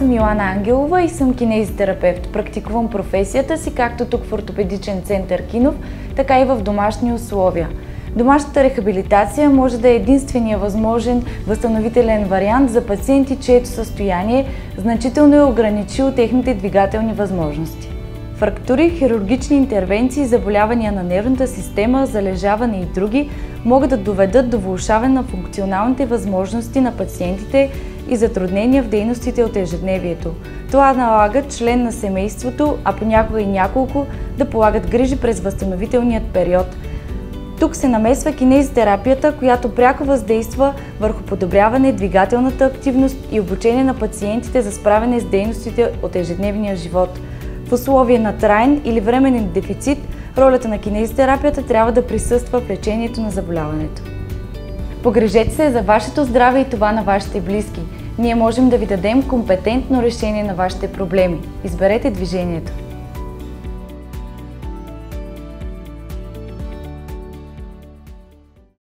съм Йоана Ангелова и съм кинезитерапевт. Практикувам професията си както тук в ортопедичен център Кинов, така и в домашни условия. Домашната рехабилитация може да е единствения възможен възстановителен вариант за пациенти, чието състояние значително е ограничило техните двигателни възможности. Фрактури, хирургични интервенции, заболявания на нервната система, залежаване и други могат да доведат до влошаване на функционалните възможности на пациентите и затруднения в дейностите от ежедневието. Това налага член на семейството, а понякога и няколко, да полагат грижи през възстановителният период. Тук се намесва кинезитерапията, която пряко въздейства върху подобряване двигателната активност и обучение на пациентите за справяне с дейностите от ежедневния живот. В условия на траен или временен дефицит, ролята на кинезитерапията трябва да присъства в лечението на заболяването. Погрижете се за вашето здраве и това на вашите близки. Ние можем да ви дадем компетентно решение на вашите проблеми. Изберете движението.